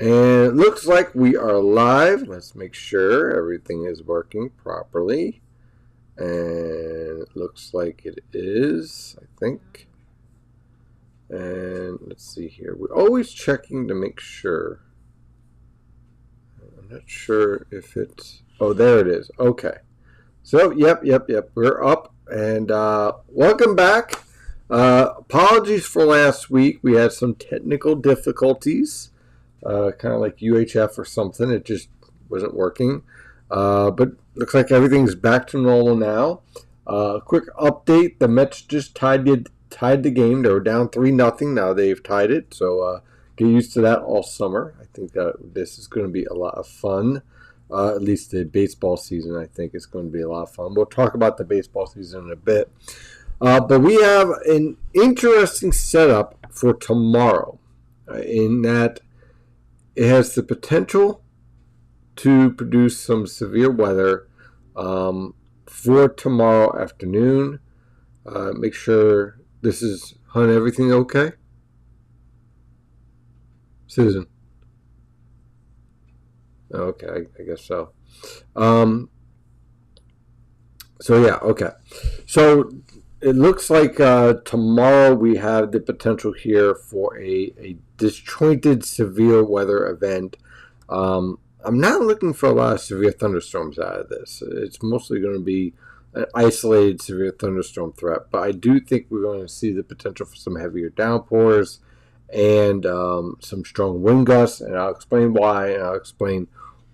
And it looks like we are live. Let's make sure everything is working properly. And it looks like it is, I think. And let's see here. We're always checking to make sure. I'm not sure if it's... Oh, there it is. Okay. So, yep. We're up. And welcome back. Apologies for last week. We had some technical difficulties. Kind of like UHF or something. It just wasn't working. But looks like everything's back to normal now. Quick update. The Mets just tied the game. They were down 3-0. Now they've tied it. So get used to that all summer. I think that this is going to be a lot of fun. At least the baseball season, I think, is going to be a lot of fun. We'll talk about the baseball season in a bit. But we have an interesting setup for tomorrow in that it has the potential to produce some severe weather for tomorrow afternoon. Make sure this is, hon, everything okay? Susan? Okay, I guess so. Okay. So it looks like tomorrow we have the potential here for a disjointed severe weather event. I'm not looking for a lot of severe thunderstorms out of this. It's mostly going to be an isolated severe thunderstorm threat, but I do think we're going to see the potential for some heavier downpours and some strong wind gusts, and I'll explain why, and I'll explain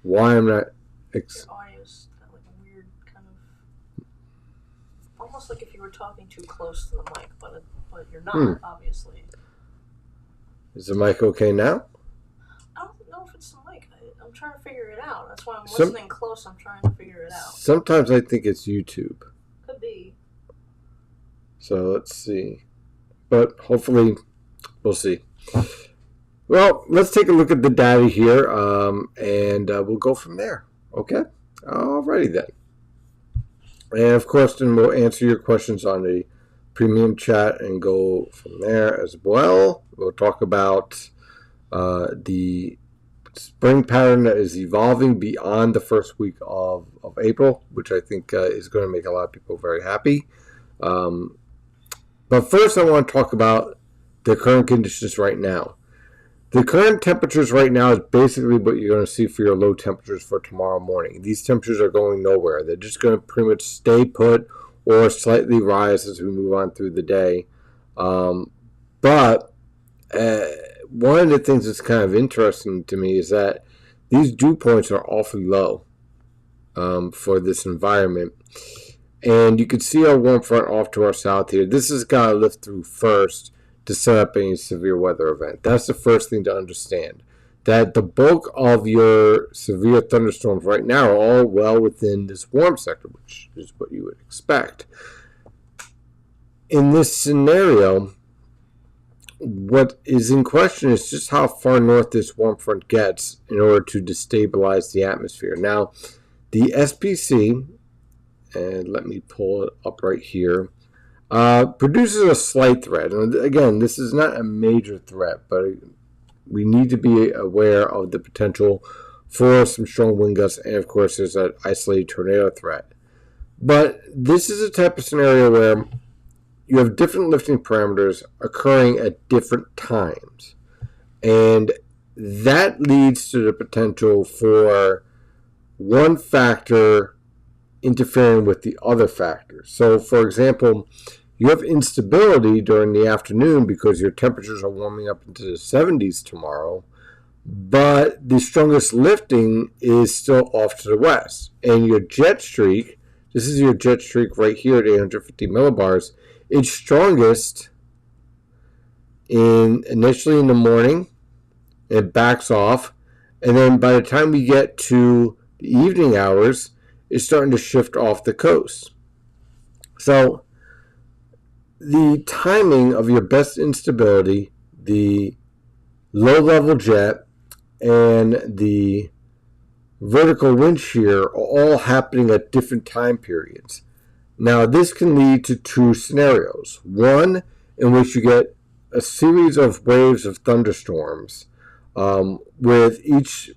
why I'm not... Your audio's got like a weird kind of... almost like if you were talking too close to the mic, but you're not, obviously. Is the mic okay now? I don't know if it's the mic. I'm trying to figure it out. That's why I'm listening close. I'm trying to figure it out. Sometimes I think it's YouTube. Could be. So let's see. But hopefully we'll see. Well, let's take a look at the data here, and we'll go from there. Okay? Alrighty then. And of course, then we'll answer your questions on the premium chat and go from there as well. We'll talk about the spring pattern that is evolving beyond the first week of April, which I think is going to make a lot of people very happy. But first, I want to talk about the current conditions right now. The current temperatures right now is basically what you're going to see for your low temperatures for tomorrow morning. These temperatures are going nowhere. They're just going to pretty much stay put or slightly rise as we move on through the day. But one of the things that's kind of interesting to me is that these dew points are awfully low for this environment. And you can see our warm front off to our south here. This has got to lift through first to set up a severe weather event. That's the first thing to understand. That the bulk of your severe thunderstorms right now are all well within this warm sector, which is what you would expect. In this scenario, what is in question is just how far north this warm front gets in order to destabilize the atmosphere. Now, the SPC, and let me pull it up right here, produces a slight threat. And again, this is not a major threat, but we need to be aware of the potential for some strong wind gusts, and of course there's an isolated tornado threat. But this is a type of scenario where you have different lifting parameters occurring at different times, and that leads to the potential for one factor interfering with the other factors. So, for example, you have instability during the afternoon because your temperatures are warming up into the 70s tomorrow, but the strongest lifting is still off to the west. And your jet streak, this is your jet streak right here at 850 millibars, it's strongest initially in the morning, it backs off, and then by the time we get to the evening hours, it's starting to shift off the coast. So the timing of your best instability, the low-level jet, and the vertical wind shear are all happening at different time periods. Now, this can lead to two scenarios. One, in which you get a series of waves of thunderstorms with each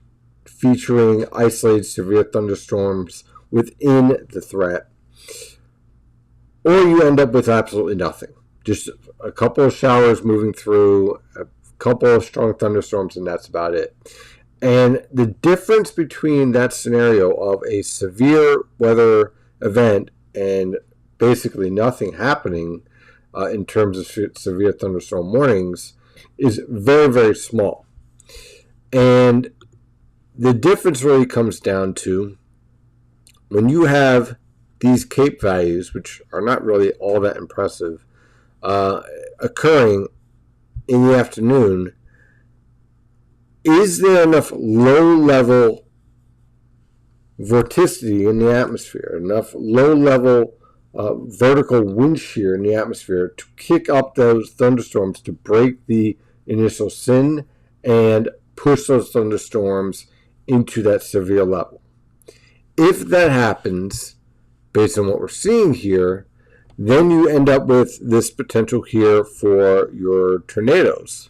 featuring isolated severe thunderstorms within the threat. Or you end up with absolutely nothing. Just a couple of showers moving through, a couple of strong thunderstorms, and that's about it. And the difference between that scenario of a severe weather event and basically nothing happening in terms of severe thunderstorm warnings is very, very small. And the difference really comes down to when you have these CAPE values, which are not really all that impressive, occurring in the afternoon, is there enough low-level vorticity in the atmosphere, enough low-level vertical wind shear in the atmosphere to kick up those thunderstorms to break the initial SIN and push those thunderstorms into that severe level? If that happens, based on what we're seeing here, then you end up with this potential here for your tornadoes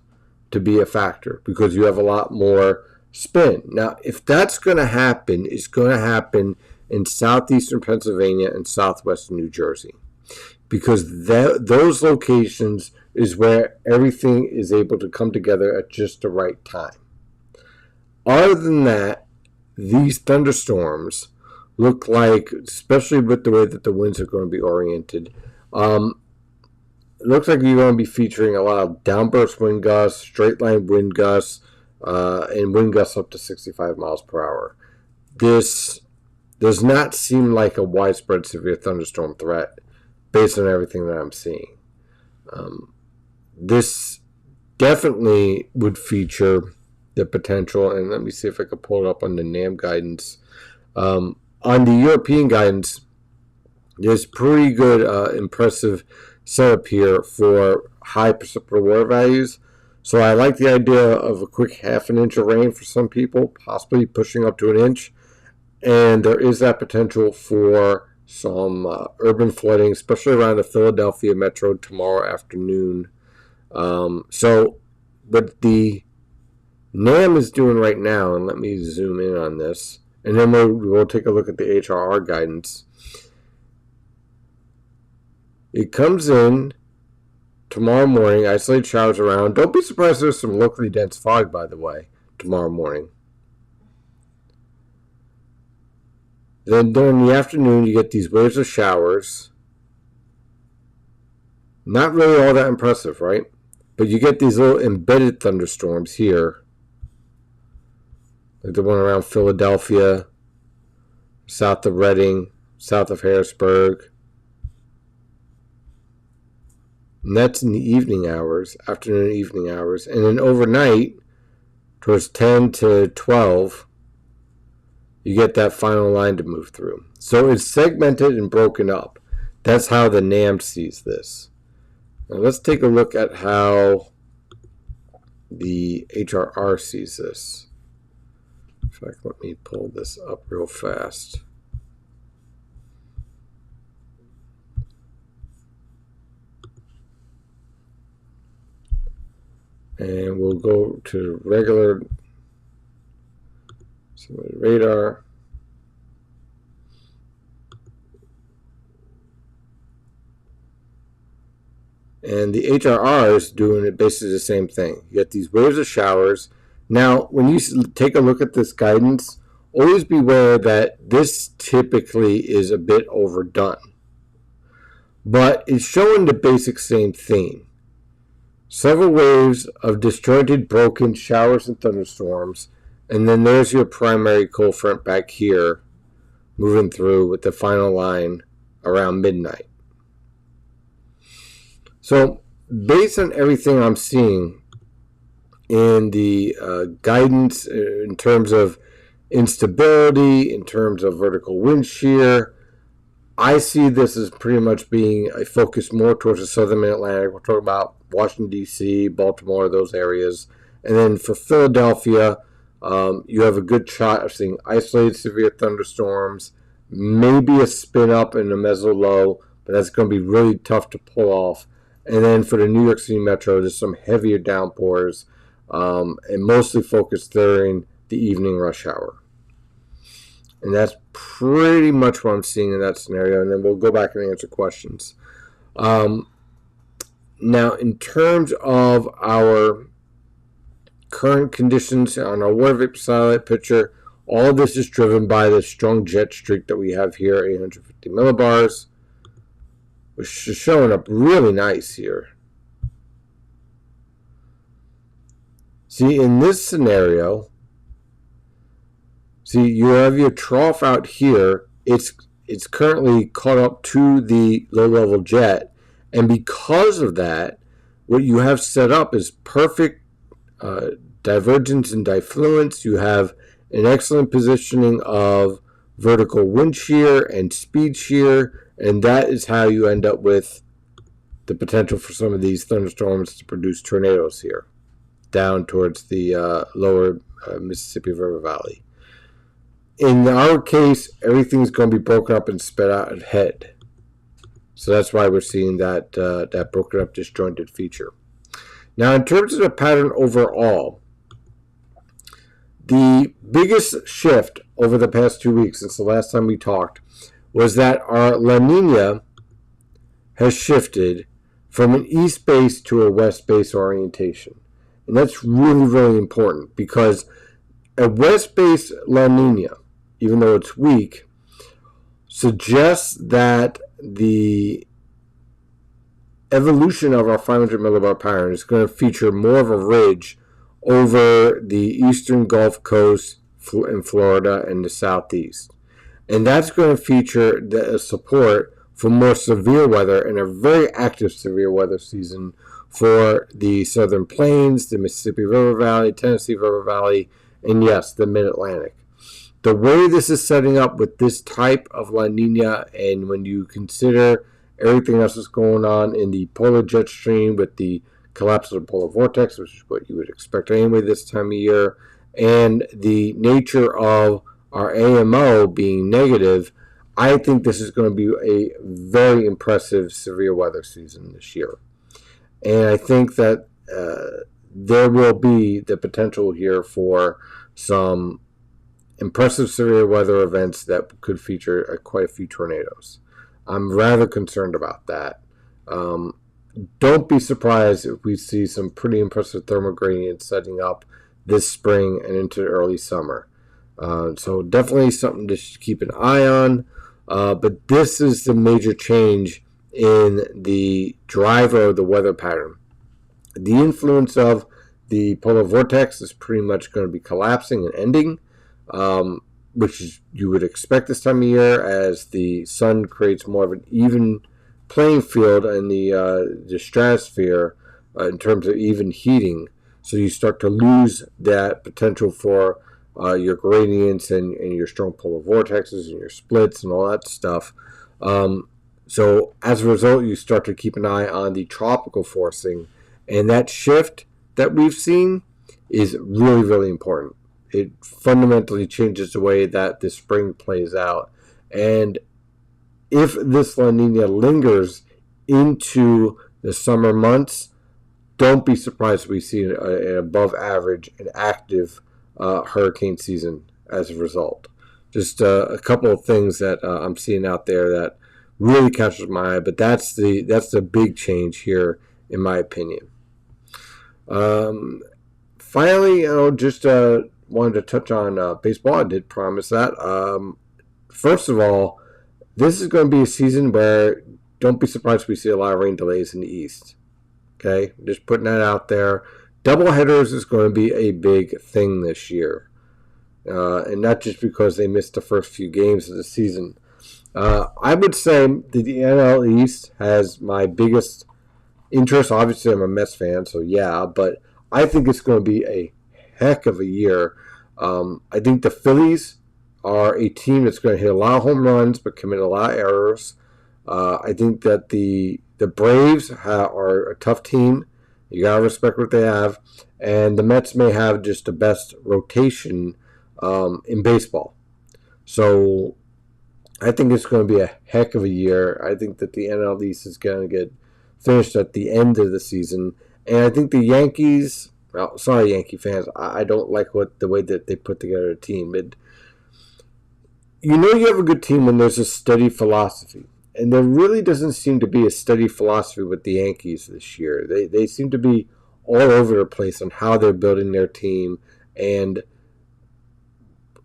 to be a factor because you have a lot more spin. Now, if that's going to happen, it's going to happen in southeastern Pennsylvania and southwestern New Jersey because those locations is where everything is able to come together at just the right time. Other than that, these thunderstorms look like, especially with the way that the winds are going to be oriented, it looks like you're going to be featuring a lot of downburst wind gusts, straight line wind gusts, and wind gusts up to 65 miles per hour. This does not seem like a widespread severe thunderstorm threat based on everything that I'm seeing. This definitely would feature the potential, and let me see if I can pull it up on the NAM guidance. On the European guidance, there's pretty good, impressive setup here for high precipitable water values. So I like the idea of a quick half an inch of rain for some people, possibly pushing up to an inch. And there is that potential for some urban flooding, especially around the Philadelphia metro tomorrow afternoon. So what the NAM is doing right now, and let me zoom in on this, and then we'll take a look at the HRR guidance. It comes in tomorrow morning, isolated showers around. Don't be surprised there's some locally dense fog, by the way, tomorrow morning. Then during the afternoon, you get these waves of showers. Not really all that impressive, right? But you get these little embedded thunderstorms here. Like the one around Philadelphia, south of Reading, south of Harrisburg. And that's in the evening hours, afternoon and evening hours. And then overnight, towards 10 to 12, you get that final line to move through. So it's segmented and broken up. That's how the NAM sees this. Now let's take a look at how the HRR sees this. In fact, let me pull this up real fast. And we'll go to regular radar. And the HRR is doing it basically the same thing. You get these waves of showers. Now, when you take a look at this guidance, always beware that this typically is a bit overdone. But it's showing the basic same theme. Several waves of disjointed, broken showers and thunderstorms. And then there's your primary cold front back here, moving through with the final line around midnight. So, based on everything I'm seeing in the guidance in terms of instability, in terms of vertical wind shear, I see this as pretty much being a focus more towards the southern Mid-Atlantic. We're talking about Washington, D.C., Baltimore, those areas. And then for Philadelphia, you have a good shot of seeing isolated severe thunderstorms, maybe a spin up in the meso low, but that's going to be really tough to pull off. And then for the New York City metro, there's some heavier downpours and mostly focused during the evening rush hour. And that's pretty much what I'm seeing in that scenario. And then we'll go back and answer questions. Now, in terms of our current conditions on our water vapor satellite picture, all of this is driven by the strong jet streak that we have here, 850 millibars, which is showing up really nice here. See, in this scenario, you have your trough out here. It's currently caught up to the low-level jet, and because of that, what you have set up is perfect divergence and diffluence. You have an excellent positioning of vertical wind shear and speed shear, and that is how you end up with the potential for some of these thunderstorms to produce tornadoes here, down towards the lower Mississippi River Valley. In our case, everything's going to be broken up and spit out ahead. So that's why we're seeing that broken up, disjointed feature. Now, in terms of the pattern overall, the biggest shift over the past 2 weeks since the last time we talked was that our La Nina has shifted from an east base to a west base orientation. And that's really, really important because a west base La Nina, even though it's weak, suggests that the evolution of our 500 millibar pattern is going to feature more of a ridge over the eastern Gulf Coast in Florida and the southeast. And that's going to feature the support for more severe weather and a very active severe weather season for the Southern Plains, the Mississippi River Valley, Tennessee River Valley, and yes, the Mid-Atlantic. The way this is setting up with this type of La Nina, and when you consider everything else that's going on in the polar jet stream with the collapse of the polar vortex, which is what you would expect anyway this time of year, and the nature of our AMO being negative, I think this is going to be a very impressive severe weather season this year. And I think that there will be the potential here for some impressive severe weather events that could feature quite a few tornadoes. I'm rather concerned about that. Don't be surprised if we see some pretty impressive thermal gradients setting up this spring and into early summer. So definitely something to keep an eye on. But this is the major change in the driver of the weather pattern. The influence of the polar vortex is pretty much going to be collapsing and ending, which is, you would expect this time of year as the sun creates more of an even playing field in the stratosphere in terms of even heating. So you start to lose that potential for your gradients and your strong polar vortexes and your splits and all that stuff. So as a result, you start to keep an eye on the tropical forcing, and that shift that we've seen is really, really important. It fundamentally changes the way that the spring plays out. And if this La Nina lingers into the summer months, don't be surprised if we see an above average and active hurricane season as a result. Just a couple of things that I'm seeing out there that really catches my eye, but that's the big change here, in my opinion. Finally, just wanted to touch on baseball. I did promise that. First of all, this is going to be a season where don't be surprised if we see a lot of rain delays in the East. Okay, just putting that out there. Doubleheaders is going to be a big thing this year, and not just because they missed the first few games of the season. I would say that the NL East has my biggest interest. Obviously, I'm a Mets fan, so yeah, but I think it's going to be a heck of a year. I think the Phillies are a team that's going to hit a lot of home runs but commit a lot of errors. I think that the Braves are a tough team. You got to respect what they have. And the Mets may have just the best rotation in baseball. So I think it's going to be a heck of a year. I think that the NL East is going to get finished at the end of the season. And I think the Yankees Well, sorry, Yankee fans. I don't like the way that they put together a team. You know you have a good team when there's a steady philosophy. And there really doesn't seem to be a steady philosophy with the Yankees this year. They seem to be all over the place on how they're building their team. And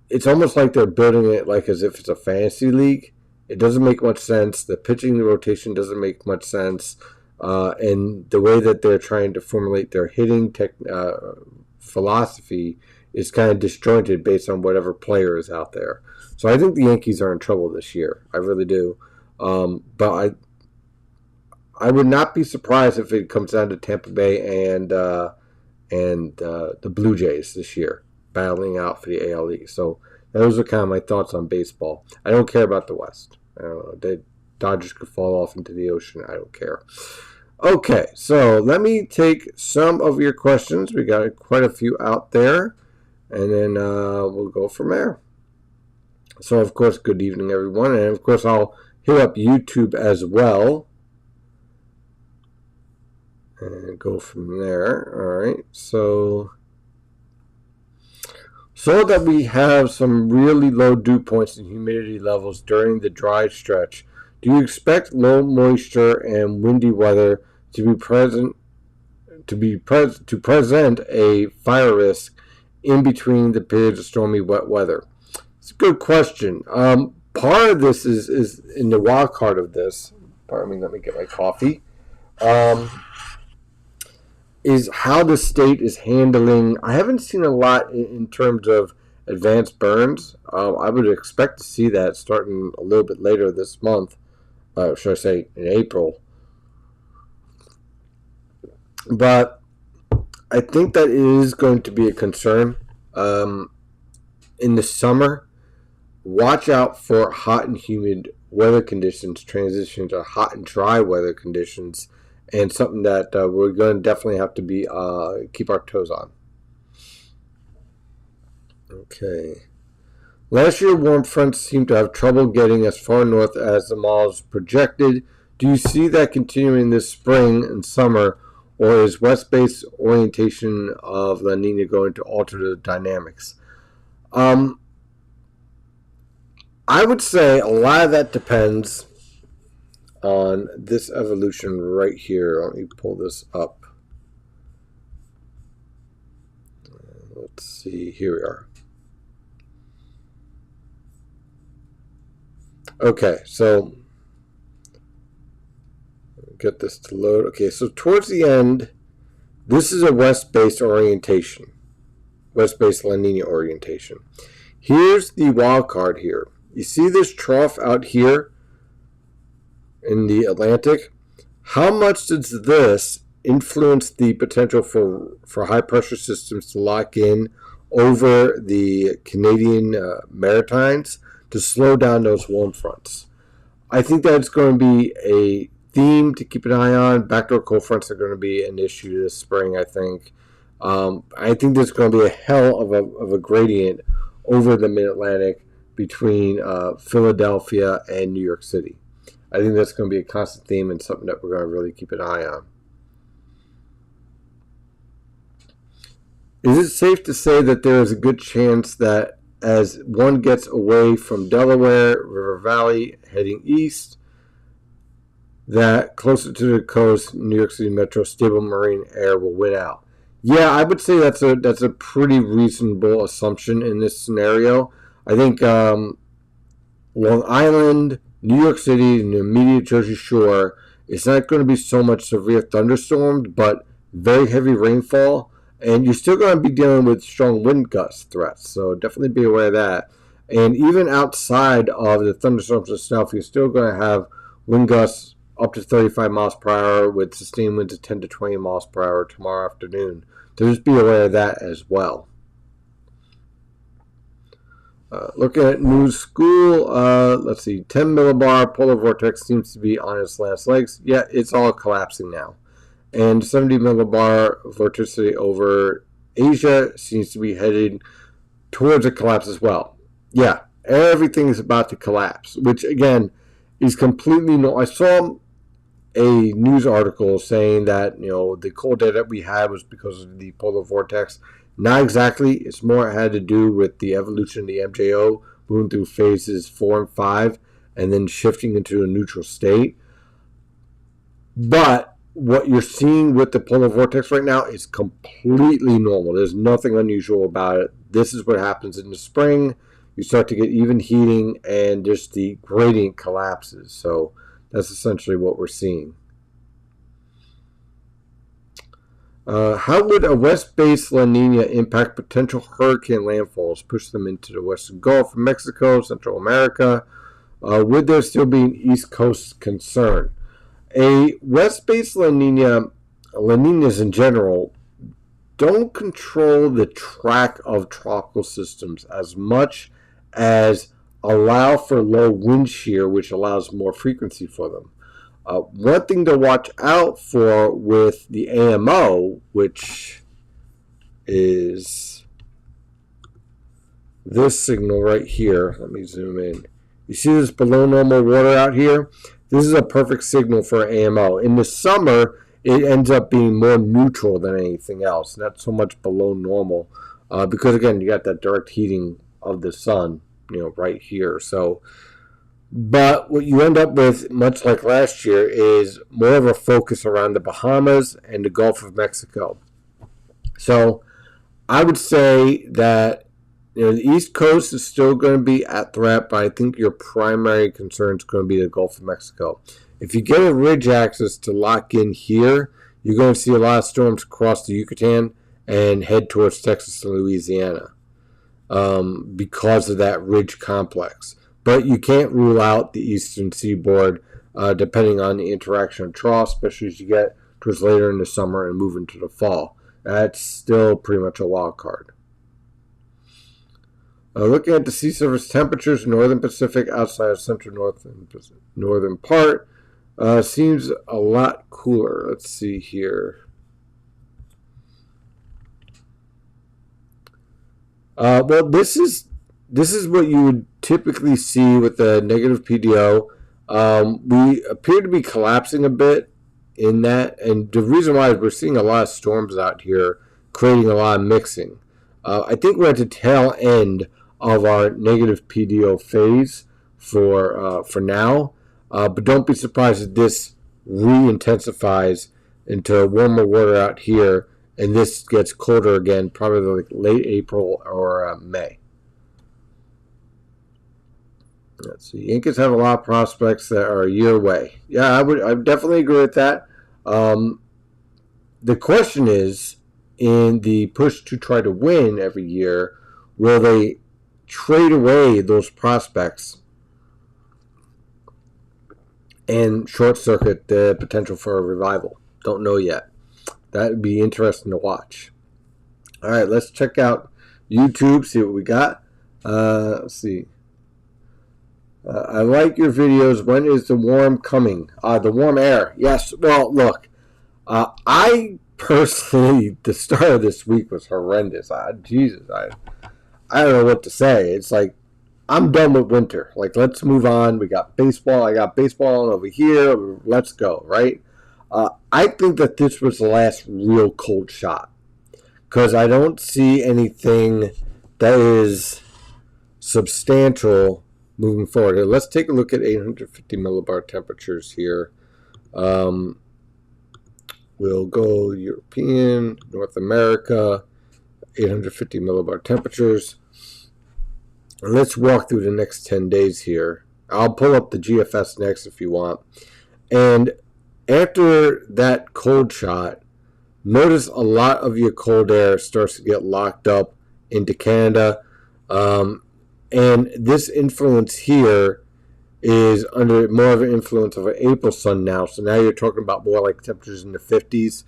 it's almost like they're building it like as if it's a fantasy league. It doesn't make much sense. The pitching rotation doesn't make much sense. And the way that they're trying to formulate their hitting philosophy is kind of disjointed based on whatever player is out there. So I think the Yankees are in trouble this year. I really do. But I would not be surprised if it comes down to Tampa Bay and the Blue Jays this year, battling out for the AL East. So those are kind of my thoughts on baseball. I don't care about the West. I don't know. The Dodgers could fall off into the ocean. I don't care. Okay, so let me take some of your questions. We got quite a few out there, and then we'll go from there. So, of course, good evening, everyone. And, of course, I'll hit up YouTube as well and go from there. All right, so that we have some really low dew points and humidity levels during the dry stretch, do you expect low moisture and windy weather to present a fire risk in between the periods of stormy wet weather? It's a good question. Part of this is in the wild card of this. Pardon me, let me get my coffee. Is how the state is handling. I haven't seen a lot in terms of advanced burns. I would expect to see that starting a little bit later this month. Should I say in April? But I think that is going to be a concern. In the summer, watch out for hot and humid weather conditions transition to hot and dry weather conditions, and something that we're going to definitely have to be keep our toes on. Okay. Last year, warm fronts seemed to have trouble getting as far north as the models projected. Do you see that continuing this spring and summer, or is west-based orientation of La Nina going to alter the dynamics? I would say a lot of that depends on this evolution right here. Let me pull this up. Let's see. Here we are. Okay, so get this to load. Okay, so towards the end, this is a west-based orientation, west-based La Nina orientation. Here's the wild card here. You see this trough out here in the Atlantic? How much does this influence the potential for high-pressure systems to lock in over the Canadian Maritimes to slow down those warm fronts? I think that's going to be a theme to keep an eye on. Backdoor cold fronts are going to be an issue this spring, I think. I think there's going to be a hell of a gradient over the Mid-Atlantic between Philadelphia and New York City. I think that's going to be a constant theme and something that we're going to really keep an eye on. Is it safe to say that there is a good chance that as one gets away from Delaware, River Valley, heading east, that closer to the coast, New York City Metro, stable marine air will win out? Yeah, I would say that's a pretty reasonable assumption in this scenario. I think Long Island, New York City, and the immediate Jersey Shore, it's not going to be so much severe thunderstorms, but very heavy rainfall. And you're still going to be dealing with strong wind gust threats, so definitely be aware of that. And even outside of the thunderstorms itself, you're still going to have wind gusts up to 35 miles per hour with sustained winds of 10 to 20 miles per hour tomorrow afternoon. So just be aware of that as well. Looking at News School, let's see, 10 millibar polar vortex seems to be on its last legs. Yeah, it's all collapsing now. And 70 millibar vorticity over Asia seems to be headed towards a collapse as well. Yeah, everything is about to collapse, which again is completely no. I saw a news article saying that, the cold air that we had was because of the polar vortex. Not exactly. It's more had to do with the evolution of the MJO, moving through phases 4 and 5, and then shifting into a neutral state. But what you're seeing with the polar vortex right now is completely normal. There's nothing unusual about it. This is what happens in the spring. You start to get even heating, and just the gradient collapses. So that's essentially what we're seeing. How would a west-based La Nina impact potential hurricane landfalls, push them into the western Gulf of Mexico, Central America? Would there still be an East Coast concern? A west-based La Ninas in general, don't control the track of tropical systems as much as allow for low wind shear, which allows more frequency for them. One thing to watch out for with the AMO, which is this signal right here. Let me zoom in. You see this below normal water out here? This is a perfect signal for AMO. In the summer, it ends up being more neutral than anything else, not so much below normal, because again, you got that direct heating of the sun, right here. So, but what you end up with, much like last year, is more of a focus around the Bahamas and the Gulf of Mexico. So, I would say that the East Coast is still going to be at threat, but I think your primary concern is going to be the Gulf of Mexico. If you get a ridge axis to lock in here, you're going to see a lot of storms cross the Yucatan and head towards Texas and Louisiana because of that ridge complex. But you can't rule out the eastern seaboard depending on the interaction of troughs, especially as you get towards later in the summer and move into the fall. That's still pretty much a wild card. Looking at the sea surface temperatures in northern Pacific outside of central northern part, seems a lot cooler. Let's see here. Well, this is what you would typically see with the negative PDO. We appear to be collapsing a bit in that, and the reason why is we're seeing a lot of storms out here, creating a lot of mixing. I think we're at the tail end of our negative PDO phase for now, but don't be surprised if this re-intensifies into warmer water out here, and this gets colder again, probably like late April or May. Let's see. Yankees have a lot of prospects that are a year away. Yeah, I would definitely agree with that. The question is, in the push to try to win every year, will they trade away those prospects and short circuit the potential for a revival? Don't know yet. That would be interesting to watch. All right, let's check out YouTube, see what we got. Let's see. I like your videos. When is the warm coming? The warm air. Yes. Well, look, I personally, the start of this week was horrendous. Jesus, I don't know what to say. It's like, I'm done with winter. Like, let's move on. We got baseball. I got baseball over here. Let's go, right? I think that this was the last real cold shot, because I don't see anything that is substantial moving forward. Let's take a look at 850 millibar temperatures here. We'll go European, North America, 850 millibar temperatures. And let's walk through the next 10 days here. I'll pull up the GFS next if you want. And after that cold shot, notice a lot of your cold air starts to get locked up into Canada. And this influence here is under more of an influence of an April sun now. So now you're talking about more like temperatures in the 50s.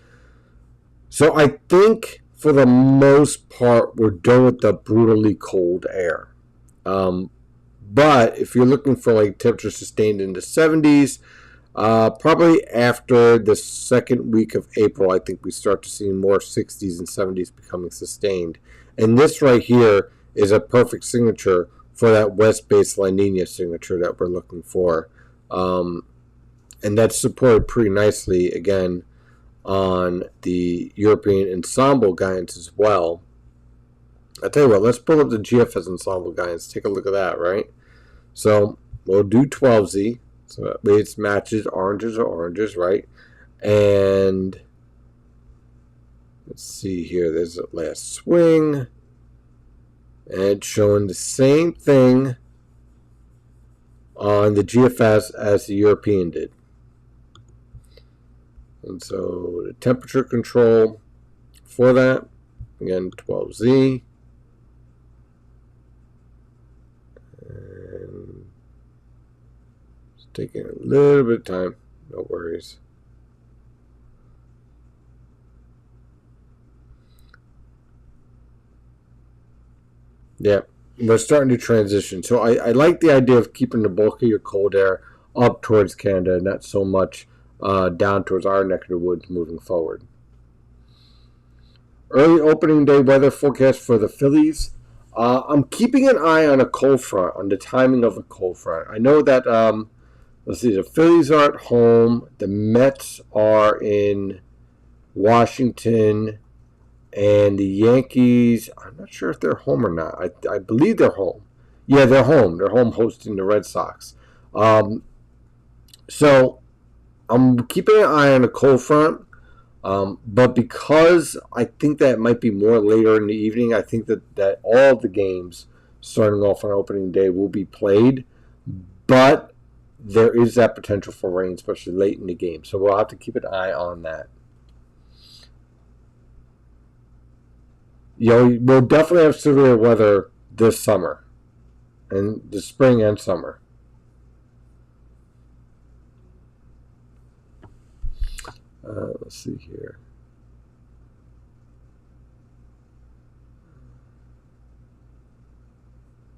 So I think for the most part, we're done with the brutally cold air. But if you're looking for like temperatures sustained in the 70s, probably after the second week of April, I think we start to see more 60s and 70s becoming sustained. And this right here is a perfect signature for that west-based La Nina signature that we're looking for. And that's supported pretty nicely, again, on the European ensemble guidance as well. I'll tell you what, let's pull up the GFS ensemble guidance. Take a look at that, right? So we'll do 12Z. So that way it's matches, oranges are oranges, right? And let's see here. There's the last swing. And it's showing the same thing on the GFS as the European did. And so the temperature control for that, again, 12Z. And it's taking a little bit of time, no worries. Yeah, we're starting to transition. So I like the idea of keeping the bulk of your cold air up towards Canada, not so much down towards our neck of the woods moving forward. Early opening day weather forecast for the Phillies. I'm keeping an eye on a cold front, on the timing of a cold front. I know that, let's see, the Phillies are at home. The Mets are in Washington. And the Yankees, I'm not sure if they're home or not. I believe they're home. Yeah, they're home. They're home hosting the Red Sox. So I'm keeping an eye on a cold front. But because I think that it might be more later in the evening, I think that all the games starting off on opening day will be played. But there is that potential for rain, especially late in the game. So we'll have to keep an eye on that. We'll definitely have severe weather this summer, and the spring and summer. Let's see here.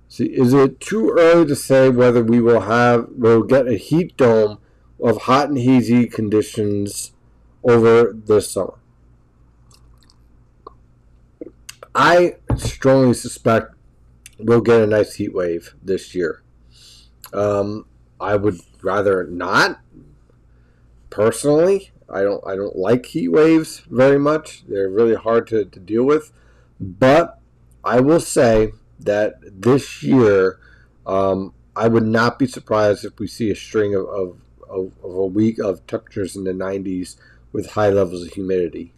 See, is it too early to say whether we'll get a heat dome of hot and hazy conditions over this summer? I strongly suspect we'll get a nice heat wave this year. I would rather not. Personally, I don't like heat waves very much. They're really hard to deal with. But I will say that this year, I would not be surprised if we see a string of a week of temperatures in the 90s with high levels of humidity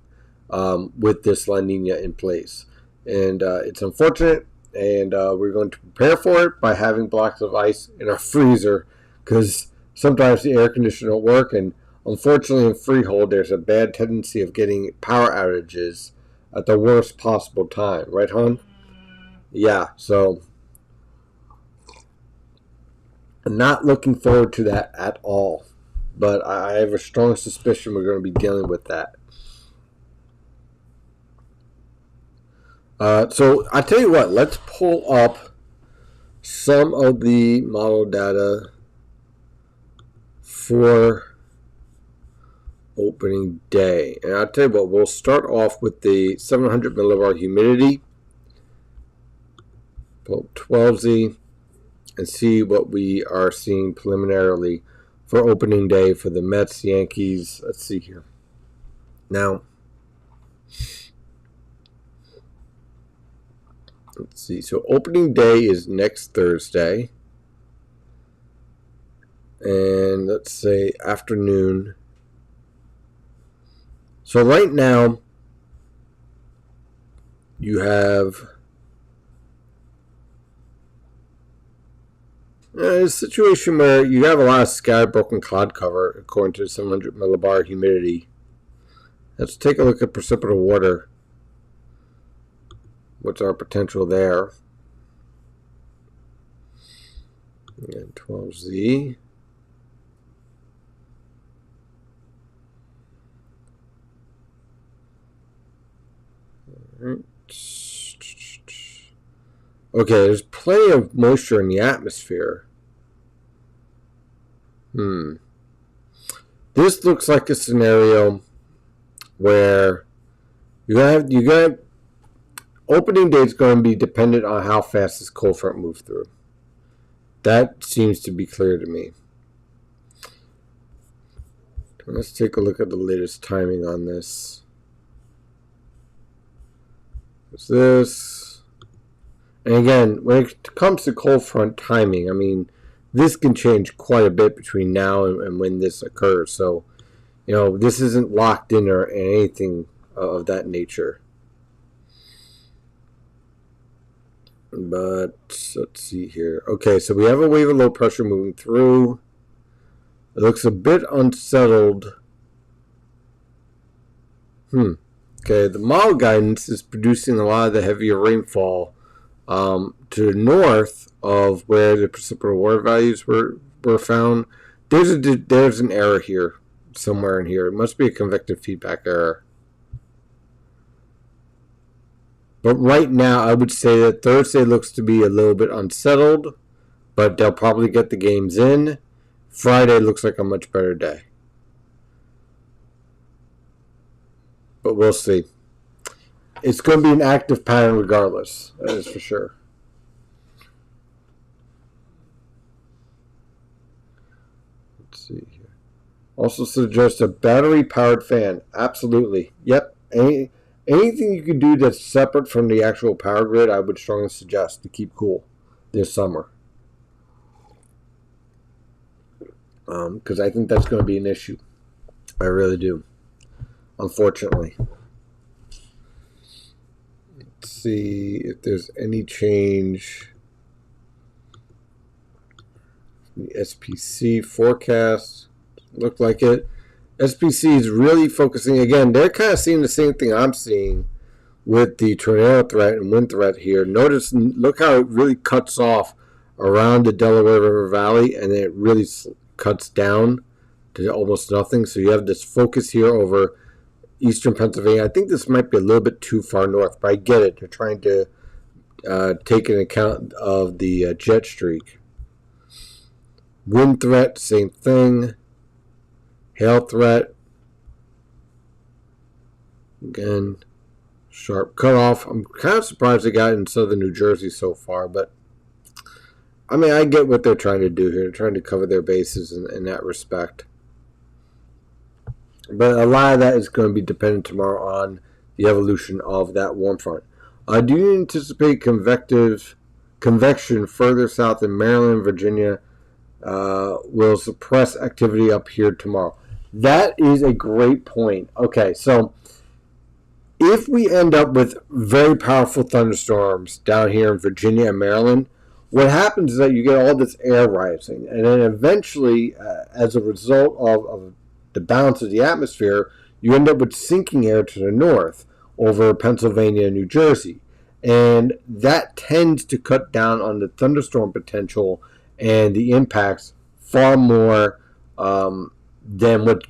with this La Nina in place. And it's unfortunate, and we're going to prepare for it by having blocks of ice in our freezer, because sometimes the air conditioner don't work, and unfortunately in Freehold there's a bad tendency of getting power outages at the worst possible time, right, hon? Yeah, so I'm not looking forward to that at all, but I have a strong suspicion we're going to be dealing with that. So I tell you what, let's pull up some of the model data for opening day. And I'll tell you what, we'll start off with the 700 millibar humidity, pull 12Z, and see what we are seeing preliminarily for opening day for the Mets, Yankees. Let's see here. Now, let's see. So opening day is next Thursday. And let's say afternoon. So right now, you have a situation where you have a lot of sky broken cloud cover according to 700 millibar humidity. Let's take a look at precipitable water. What's our potential there? And 12Z. Okay, there's plenty of moisture in the atmosphere. This looks like a scenario where you got opening day is going to be dependent on how fast this cold front moves through. That seems to be clear to me. Let's take a look at the latest timing on this. What's this? And again, when it comes to cold front timing, I mean, this can change quite a bit between now and when this occurs. So, this isn't locked in or anything of that nature. But let's see here. Okay, so we have a wave of low pressure moving through. It looks a bit unsettled. Okay, the model guidance is producing a lot of the heavier rainfall to the north of where the precipitable water values were found. There's an error here, somewhere in here. It must be a convective feedback error. But right now, I would say that Thursday looks to be a little bit unsettled, but they'll probably get the games in. Friday looks like a much better day. But we'll see. It's going to be an active pattern regardless, that is for sure. Let's see here. Also suggest a battery-powered fan. Absolutely. Yep. Anything you can do that's separate from the actual power grid, I would strongly suggest to keep cool this summer. Because I think that's going to be an issue. I really do. Unfortunately. Let's see if there's any change. The SPC forecast. Look like it. SPC is really focusing, again, they're kind of seeing the same thing I'm seeing with the tornado threat and wind threat here. Look how it really cuts off around the Delaware River Valley, and then it really cuts down to almost nothing. So you have this focus here over eastern Pennsylvania. I think this might be a little bit too far north, but I get it. They're trying to take an account of the jet streak. Wind threat, same thing. Hail threat. Again, sharp cutoff. I'm kind of surprised they got in southern New Jersey so far, but I mean, I get what they're trying to do here. They're trying to cover their bases in that respect. But a lot of that is going to be dependent tomorrow on the evolution of that warm front. Do you anticipate convection further south in Maryland, Virginia will suppress activity up here tomorrow? That is a great point. Okay, so if we end up with very powerful thunderstorms down here in Virginia and Maryland, what happens is that you get all this air rising, and then eventually, as a result of the balance of the atmosphere, you end up with sinking air to the north over Pennsylvania and New Jersey. And that tends to cut down on the thunderstorm potential and the impacts far more than what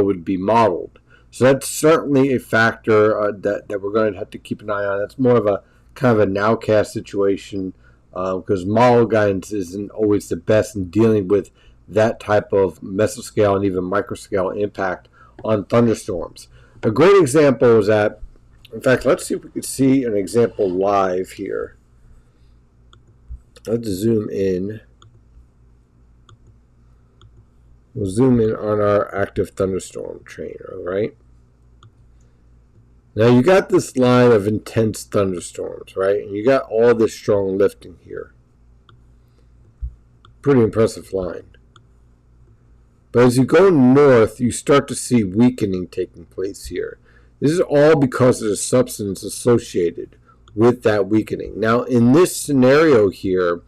would be modeled. So that's certainly a factor that we're going to have to keep an eye on. That's more of a kind of a nowcast situation because model guidance isn't always the best in dealing with that type of mesoscale and even microscale impact on thunderstorms. A great example is that, in fact, let's see if we can see an example live here. Let's zoom in. We'll zoom in on our active thunderstorm train, all right? Now you got this line of intense thunderstorms, right? And you got all this strong lifting here. Pretty impressive line. But as you go north, you start to see weakening taking place here. This is all because of the substance associated with that weakening. Now, in this scenario here,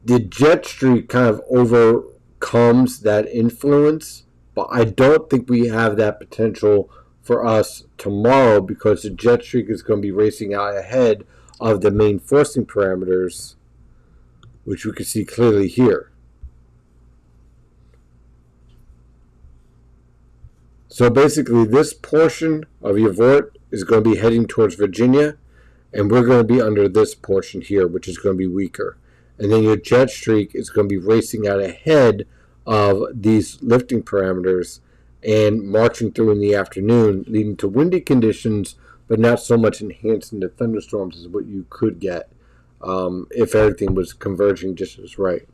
the jet streak kind of overcomes that influence, but I don't think we have that potential for us tomorrow because the jet streak is going to be racing out ahead of the main forcing parameters, which we can see clearly here. So basically, this portion of your vort is going to be heading towards Virginia, and we're going to be under this portion here, which is going to be weaker. And then your jet streak is going to be racing out ahead of these lifting parameters and marching through in the afternoon, leading to windy conditions, but not so much enhancing the thunderstorms as what you could get if everything was converging just as right.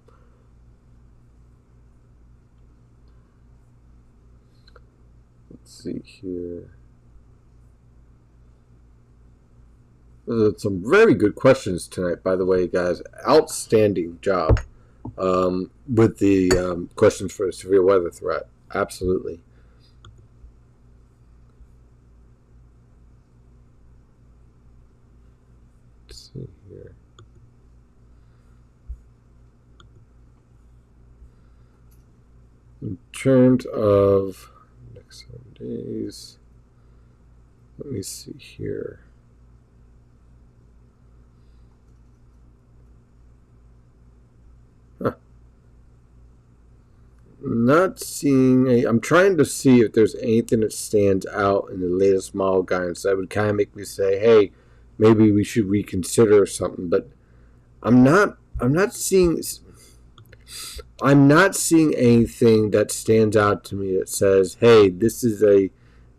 see here. Some very good questions tonight, by the way, guys. Outstanding job with the questions for a severe weather threat. Absolutely. Let's see here. In terms of next 7 days, let me see here. Not seeing I'm trying to see if there's anything that stands out in the latest model guidance that would kind of make me say, hey, maybe we should reconsider something. But I'm not seeing anything that stands out to me that says, hey, this is an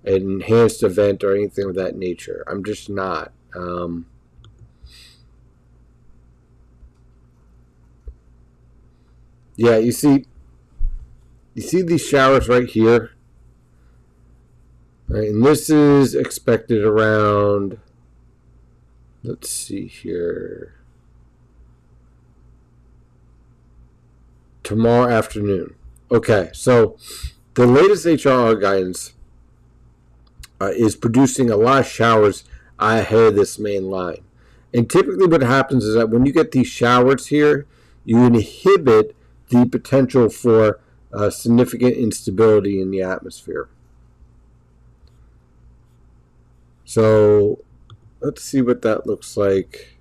enhanced event or anything of that nature. I'm just not. Yeah, you see these showers right here? Right, and this is expected around, let's see here, tomorrow afternoon. Okay, so the latest HRR guidance is producing a lot of showers ahead of this main line. And typically what happens is that when you get these showers here, you inhibit the potential for significant instability in the atmosphere. So let's see what that looks like.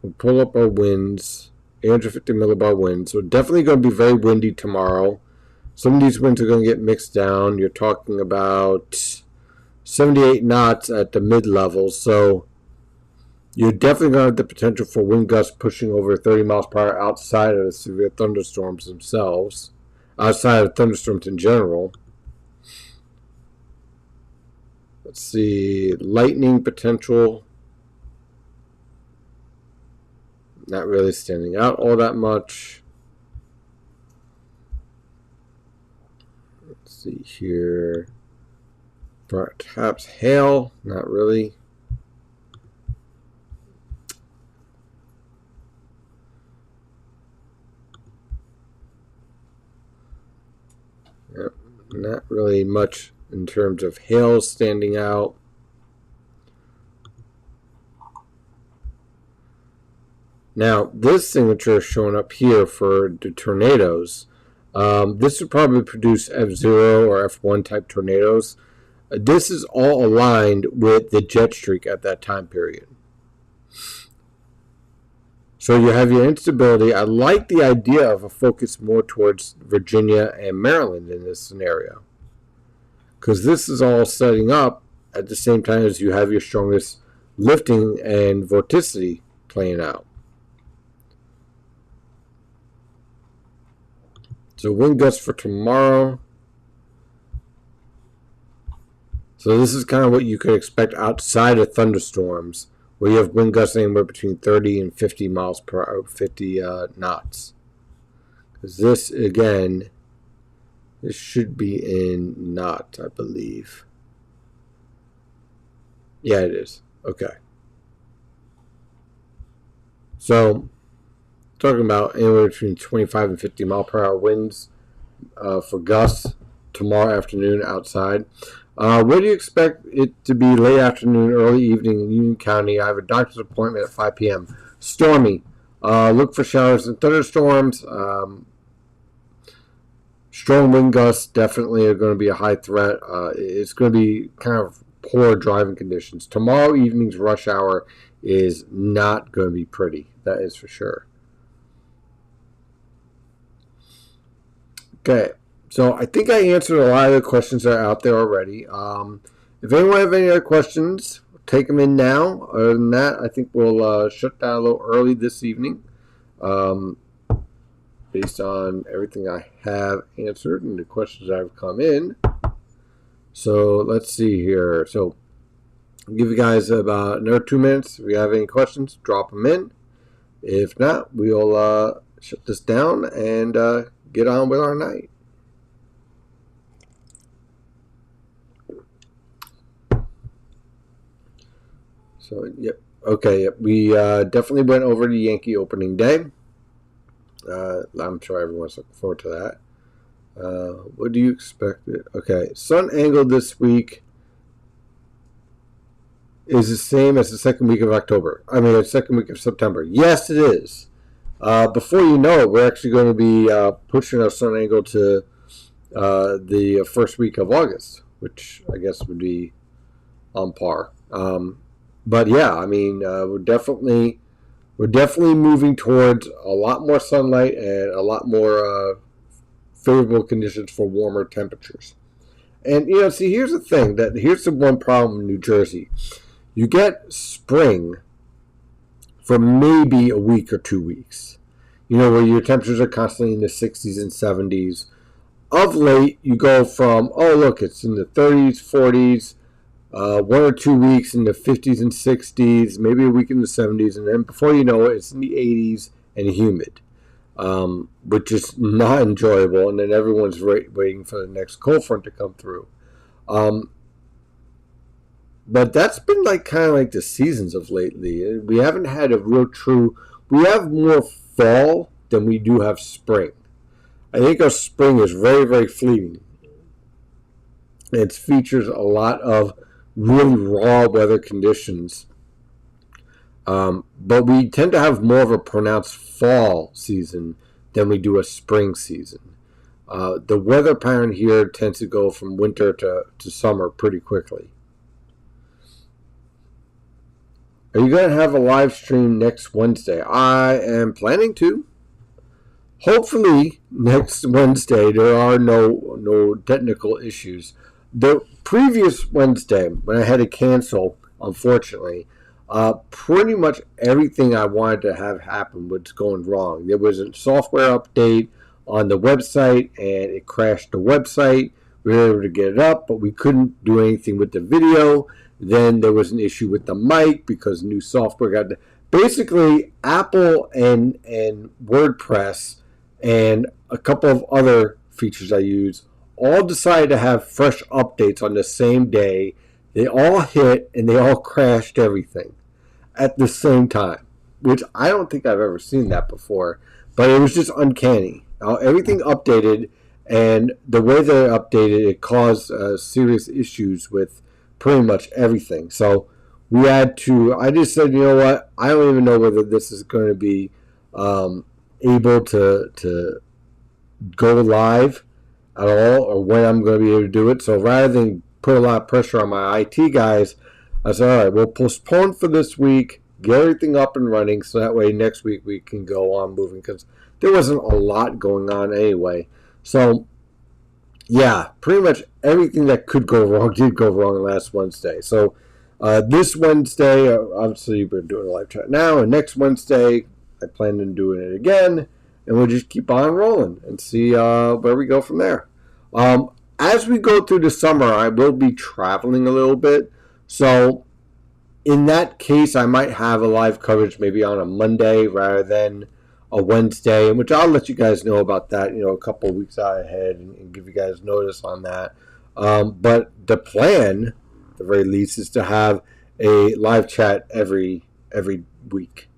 We'll pull up our winds, 850 millibar winds. So definitely going to be very windy tomorrow. Some of these winds are going to get mixed down. You're talking about 78 knots at the mid-levels. So you're definitely going to have the potential for wind gusts pushing over 30 miles per hour outside of the severe thunderstorms themselves, outside of thunderstorms in general. Let's see, lightning potential. Not really standing out all that much. Let's see here. Perhaps hail, not really. Yep, not really much in terms of hail standing out. Now, this signature is showing up here for the tornadoes. This would probably produce F0 or F1 type tornadoes. This is all aligned with the jet streak at that time period. So you have your instability. I like the idea of a focus more towards Virginia and Maryland in this scenario, because this is all setting up at the same time as you have your strongest lifting and vorticity playing out. So wind gusts for tomorrow. So this is kind of what you could expect outside of thunderstorms, where you have wind gusts anywhere between 30 and 50 miles per hour, 50 knots. Because this, again, this should be in knots, I believe. Yeah, it is. Okay. So, talking about anywhere between 25 and 50 mile per hour winds for gusts tomorrow afternoon outside. Where do you expect it to be late afternoon, early evening in Union County? I have a doctor's appointment at 5 p.m. Stormy. Look for showers and thunderstorms. Strong wind gusts definitely are going to be a high threat. It's going to be kind of poor driving conditions. Tomorrow evening's rush hour is not going to be pretty. That is for sure. Okay. So I think I answered a lot of the questions that are out there already. If anyone have any other questions, take them in now. Other than that, I think we'll shut down a little early this evening, based on everything I have answered and the questions that have come in. So let's see here. So I'll give you guys about another 2 minutes. If you have any questions, drop them in. If not, we'll shut this down and get on with our night. So, yep. Okay, yep. We definitely went over the Yankee opening day. I'm sure everyone's looking forward to that. What do you expect? Okay, sun angle this week is the same as the second week of October. I mean, the second week of September. Yes, it is. Before you know it, we're actually going to be pushing our sun angle to the first week of August, which I guess would be on par. But yeah, I mean, we're definitely moving towards a lot more sunlight and a lot more favorable conditions for warmer temperatures. And see, here's the thing. Here's the one problem in New Jersey. You get spring for maybe a week or 2 weeks. Where your temperatures are constantly in the 60s and 70s. Of late, you go from, oh, look, it's in the 30s, 40s, 1 or 2 weeks in the 50s and 60s, maybe a week in the 70s, and then before you know it, it's in the 80s and humid, which is not enjoyable, and then everyone's waiting for the next cold front to come through. But that's been kind of like the seasons of lately. We haven't had a real true... We have more fall than we do have spring. I think our spring is very, very fleeting. It features a lot of really raw weather conditions. But we tend to have more of a pronounced fall season than we do a spring season. The weather pattern here tends to go from winter to summer pretty quickly. Are you going to have a live stream next Wednesday? I am planning to. Hopefully, next Wednesday, there are no technical issues. The previous Wednesday, when I had to cancel, unfortunately, pretty much everything I wanted to have happen was going wrong. There was a software update on the website, and it crashed the website. We were able to get it up, but we couldn't do anything with the video. Then there was an issue with the mic because new software got... Basically, Apple and WordPress and a couple of other features I use all decided to have fresh updates on the same day. They all hit and they all crashed everything at the same time, which I don't think I've ever seen that before, but it was just uncanny. Everything updated, and the way they updated it caused serious issues with pretty much everything. So we had to... I just said, you know what? I don't even know whether this is going to be able to go live at all, or when I'm going to be able to do it. So rather than put a lot of pressure on my IT guys, I said, all right, we'll postpone for this week, get everything up and running, so that way next week we can go on moving, because there wasn't a lot going on anyway. So yeah, pretty much everything that could go wrong did go wrong last Wednesday. So this Wednesday, obviously we're doing a live chat now, and next Wednesday I plan on doing it again, and we'll just keep on rolling and see where we go from there. As we go through the summer, I will be traveling a little bit, so in that case, I might have a live coverage maybe on a Monday rather than a Wednesday, which I'll let you guys know about that, a couple of weeks out ahead, and give you guys notice on that. But the plan, at the very least, is to have a live chat every week.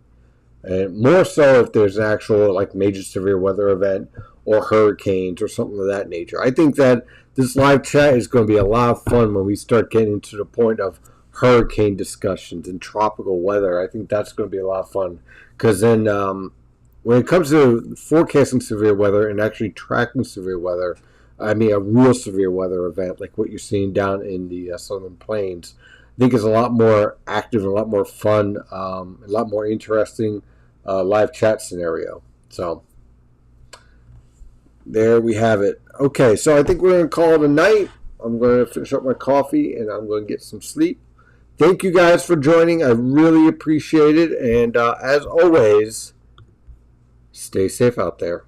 And more so if there's an actual major severe weather event or hurricanes or something of that nature. I think that this live chat is going to be a lot of fun when we start getting to the point of hurricane discussions and tropical weather. I think that's going to be a lot of fun, because then when it comes to forecasting severe weather and actually tracking severe weather, I mean a real severe weather event like what you're seeing down in the Southern Plains, I think is a lot more active and a lot more fun, a lot more interesting live chat scenario. So there we have it. Okay, so I think we're going to call it a night. I'm going to finish up my coffee and I'm going to get some sleep. Thank you guys for joining. I really appreciate it. And as always, stay safe out there.